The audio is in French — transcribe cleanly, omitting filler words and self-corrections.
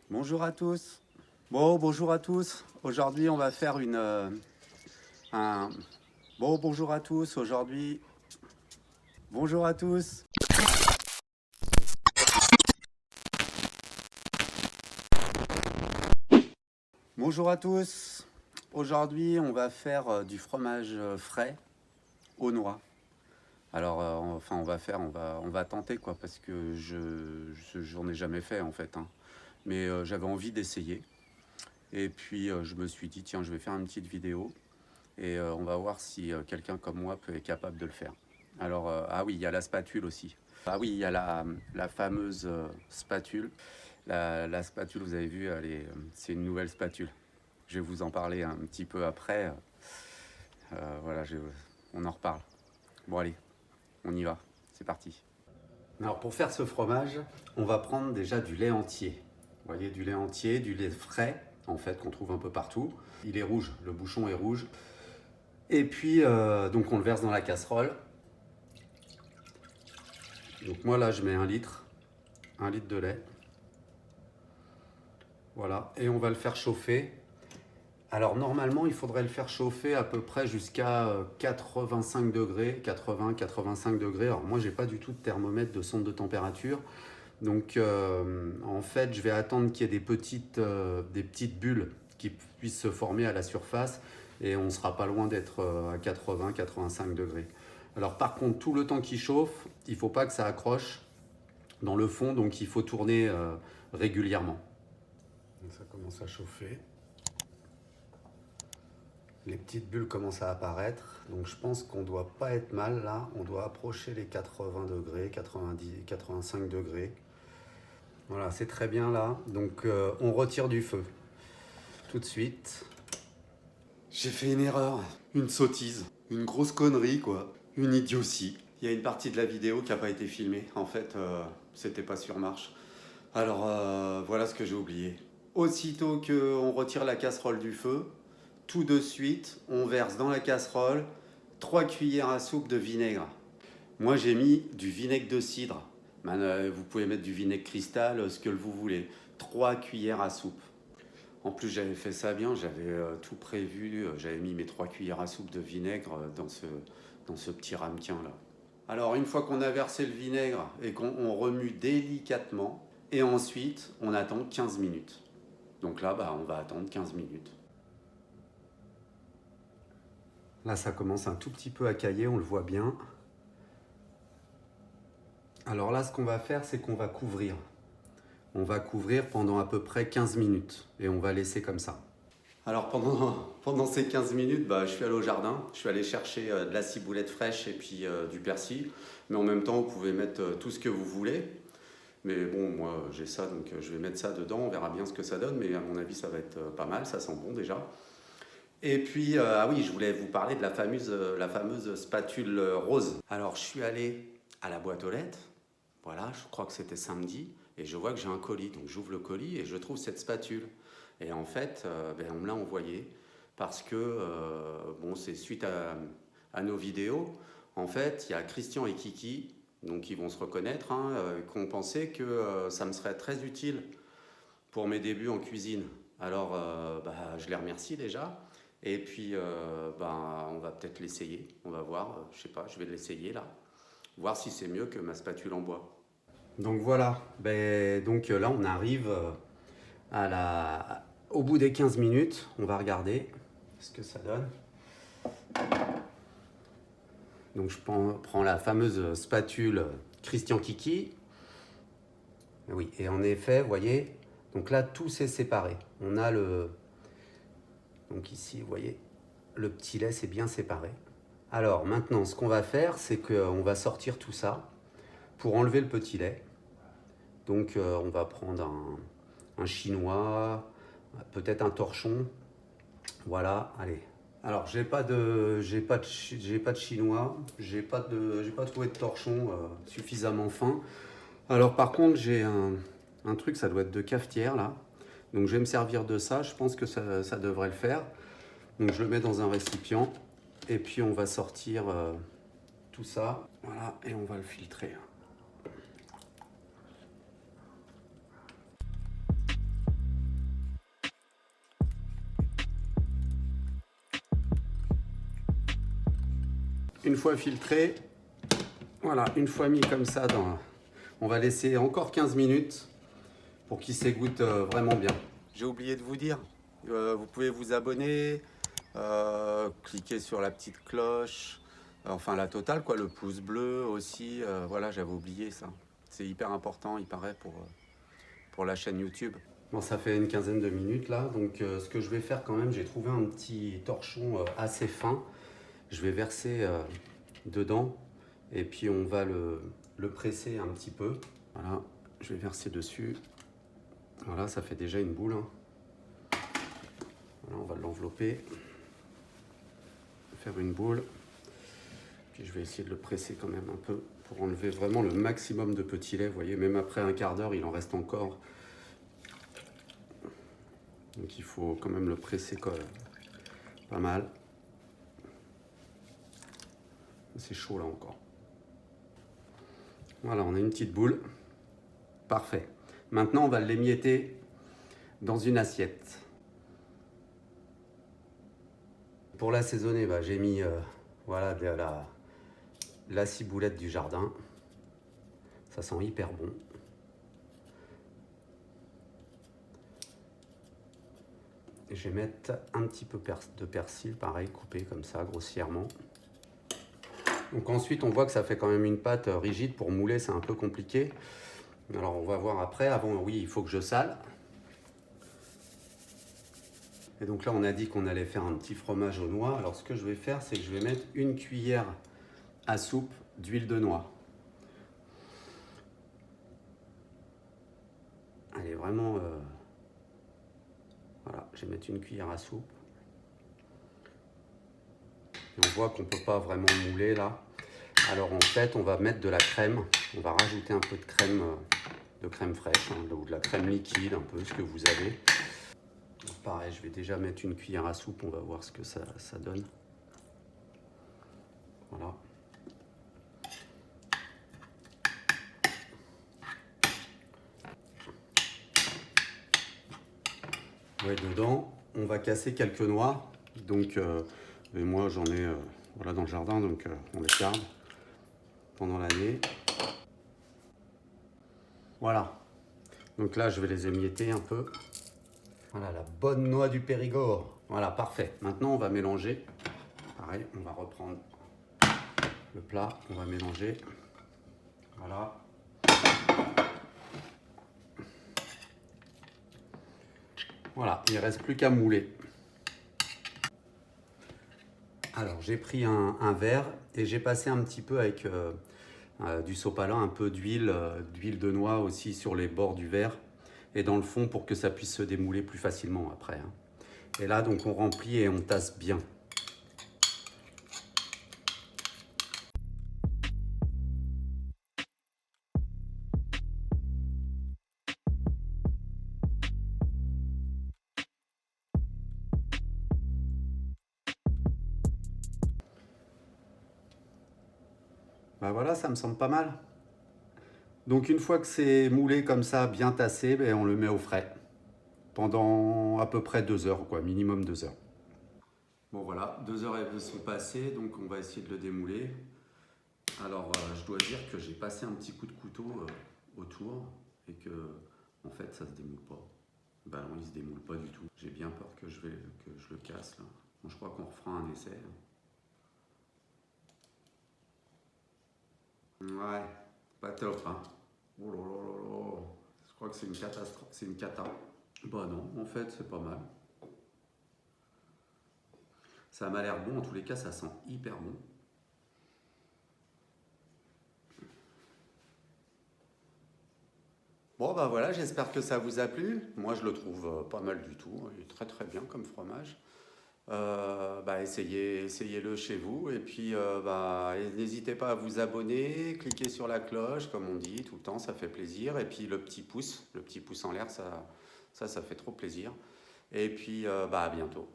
Bonjour à tous. Bon, bonjour à tous. Aujourd'hui, on va faire un... Bon, bonjour à tous. Aujourd'hui, bonjour à tous. Bonjour à tous. Aujourd'hui, on va faire du fromage frais aux noix. Alors, on va tenter quoi, parce que j'en ai jamais fait en fait, hein. Mais j'avais envie d'essayer. Et puis, je me suis dit, tiens, je vais faire une petite vidéo. Et on va voir si quelqu'un comme moi est capable de le faire. Alors, ah oui, il y a la spatule aussi. Ah oui, il y a la fameuse spatule. La spatule, vous avez vu, c'est une nouvelle spatule. Je vais vous en parler un petit peu après. Voilà, on en reparle. Bon, allez, on y va. C'est parti. Alors, pour faire ce fromage, on va prendre déjà du lait entier. Vous voyez, du lait entier, du lait frais, en fait, qu'on trouve un peu partout. Il est rouge, le bouchon est rouge. Et puis, donc on le verse dans la casserole. Donc moi là, je mets 1 litre de lait. Voilà, et on va le faire chauffer. Alors normalement, il faudrait le faire chauffer à peu près jusqu'à 85 degrés, 80-85 degrés. Alors moi, j'ai pas du tout de thermomètre, de sonde de température. Donc en fait, je vais attendre qu'il y ait des petites bulles qui puissent se former à la surface et on ne sera pas loin d'être à 80-85 degrés. Alors par contre, tout le temps qu'il chauffe, il ne faut pas que ça accroche dans le fond, donc il faut tourner régulièrement. Donc ça commence à chauffer. Les petites bulles commencent à apparaître, donc je pense qu'on ne doit pas être mal là, on doit approcher les 80 degrés, 90, 85 degrés. Voilà, c'est très bien là. Donc on retire du feu. Tout de suite. J'ai fait une erreur, une sottise, une grosse connerie quoi, une idiotie. Il y a une partie de la vidéo qui n'a pas été filmée. En fait, c'était pas sur marche. Alors voilà ce que j'ai oublié. Aussitôt qu'on retire la casserole du feu, tout de suite, on verse dans la casserole 3 cuillères à soupe de vinaigre. Moi, j'ai mis du vinaigre de cidre. Vous pouvez mettre du vinaigre cristal, ce que vous voulez. 3 cuillères à soupe. En plus, j'avais fait ça bien, j'avais tout prévu. J'avais mis mes 3 cuillères à soupe de vinaigre dans ce petit ramequin là. Alors, une fois qu'on a versé le vinaigre et qu'on remue délicatement, et ensuite, on attend 15 minutes. Donc là, on va attendre 15 minutes. Là, ça commence un tout petit peu à cailler, on le voit bien. Alors là, ce qu'on va faire, c'est qu'on va couvrir. On va couvrir pendant à peu près 15 minutes et on va laisser comme ça. Alors pendant ces 15 minutes, je suis allé au jardin, je suis allé chercher de la ciboulette fraîche et puis du persil. Mais en même temps, vous pouvez mettre tout ce que vous voulez. Mais bon, moi j'ai ça, donc je vais mettre ça dedans, on verra bien ce que ça donne. Mais à mon avis, ça va être pas mal, ça sent bon déjà. Et puis, ah oui, je voulais vous parler de la fameuse spatule rose. Alors je suis allé à la boîte aux lettres, voilà, je crois que c'était samedi, et je vois que j'ai un colis. Donc j'ouvre le colis et je trouve cette spatule. Et en fait, on me l'a envoyé parce que, bon, c'est suite à nos vidéos. En fait, il y a Christian et Kiki, donc ils vont se reconnaître, hein, qui ont pensé que ça me serait très utile pour mes débuts en cuisine. Alors, je les remercie déjà. Et puis, on va peut-être l'essayer. On va voir, je sais pas, je vais l'essayer là. Voir si c'est mieux que ma spatule en bois. Donc voilà, donc là on arrive au bout des 15 minutes, on va regarder ce que ça donne. Donc je prends la fameuse spatule Christian Kiki. Oui, et en effet, vous voyez, donc là tout s'est séparé. On a donc ici, vous voyez, le petit lait s'est bien séparé. Alors maintenant, ce qu'on va faire, c'est qu'on va sortir tout ça pour enlever le petit lait. Donc on va prendre un chinois, peut-être un torchon. Voilà, allez. Alors j'ai pas de chinois, j'ai pas trouvé de torchon suffisamment fin. Alors par contre j'ai un truc, ça doit être de cafetière là. Donc je vais me servir de ça, je pense que ça devrait le faire. Donc je le mets dans un récipient et puis on va sortir tout ça. Voilà, et on va le filtrer. une fois filtré, voilà, une fois mis comme ça, on va laisser encore 15 minutes pour qu'il s'égoutte vraiment bien. J'ai oublié de vous dire, vous pouvez vous abonner, cliquer sur la petite cloche, enfin la totale quoi, le pouce bleu aussi, voilà, j'avais oublié ça. C'est hyper important, il paraît, pour la chaîne YouTube. Bon, ça fait une quinzaine de minutes là, donc ce que je vais faire quand même, j'ai trouvé un petit torchon assez fin. Je vais verser dedans et puis on va le presser un petit peu. Voilà, je vais verser dessus. Voilà, ça fait déjà une boule. Hein. Voilà, on va l'envelopper, faire une boule. Puis je vais essayer de le presser quand même un peu pour enlever vraiment le maximum de petits laits. Vous voyez, même après un quart d'heure, il en reste encore. Donc il faut quand même le presser pas mal. C'est chaud là encore. Voilà, on a une petite boule. Parfait. Maintenant, on va l'émietter dans une assiette. Pour l'assaisonner, j'ai mis voilà, la ciboulette du jardin. Ça sent hyper bon. Et je vais mettre un petit peu de persil, pareil, coupé comme ça, grossièrement. Donc ensuite, on voit que ça fait quand même une pâte rigide. Pour mouler, c'est un peu compliqué. Alors, on va voir après. Avant, oui, il faut que je sale. Et donc là, on a dit qu'on allait faire un petit fromage aux noix. Alors, ce que je vais faire, c'est que je vais mettre une cuillère à soupe d'huile de noix. Elle est vraiment... Voilà, je vais mettre une cuillère à soupe. Et on voit qu'on ne peut pas vraiment mouler là. Alors en fait, on va mettre de la crème. On va rajouter un peu de crème fraîche, hein, ou de la crème liquide, un peu ce que vous avez. Donc, pareil, je vais déjà mettre une cuillère à soupe. On va voir ce que ça donne. Voilà. Ouais, dedans, on va casser quelques noix. Donc, et moi j'en ai voilà, dans le jardin, donc on les garde pendant l'année. Voilà. Donc là, je vais les émietter un peu. Voilà, la bonne noix du Périgord. Voilà, parfait. Maintenant, on va mélanger. Pareil, on va reprendre le plat, on va mélanger. Voilà. Voilà, il ne reste plus qu'à mouler. Alors, j'ai pris un verre et j'ai passé un petit peu avec du sopalin, un peu d'huile de noix aussi sur les bords du verre et dans le fond pour que ça puisse se démouler plus facilement après. Hein. Et là, donc, on remplit et on tasse bien. Ben voilà, ça me semble pas mal. Donc une fois que c'est moulé comme ça, bien tassé, on le met au frais. Pendant à peu près 2 heures, quoi, minimum 2 heures. Bon voilà, 2 heures elles sont passées, donc on va essayer de le démouler. Alors je dois dire que j'ai passé un petit coup de couteau autour et que en fait ça se démoule pas. Ben non, il se démoule pas du tout. J'ai bien peur que je le casse là. Bon, je crois qu'on refera un essai. Ouais, pas top hein. Oh là là là là. Je crois que c'est une catastrophe, c'est une cata. Bah non, en fait c'est pas mal. Ça m'a l'air bon, en tous les cas ça sent hyper bon. Bon bah voilà, j'espère que ça vous a plu. Moi je le trouve pas mal du tout, il est très très bien comme fromage. Essayez-le chez vous et puis n'hésitez pas à vous abonner, cliquez sur la cloche comme on dit tout le temps, ça fait plaisir. Et puis le petit pouce en l'air, ça fait trop plaisir. Et puis à bientôt.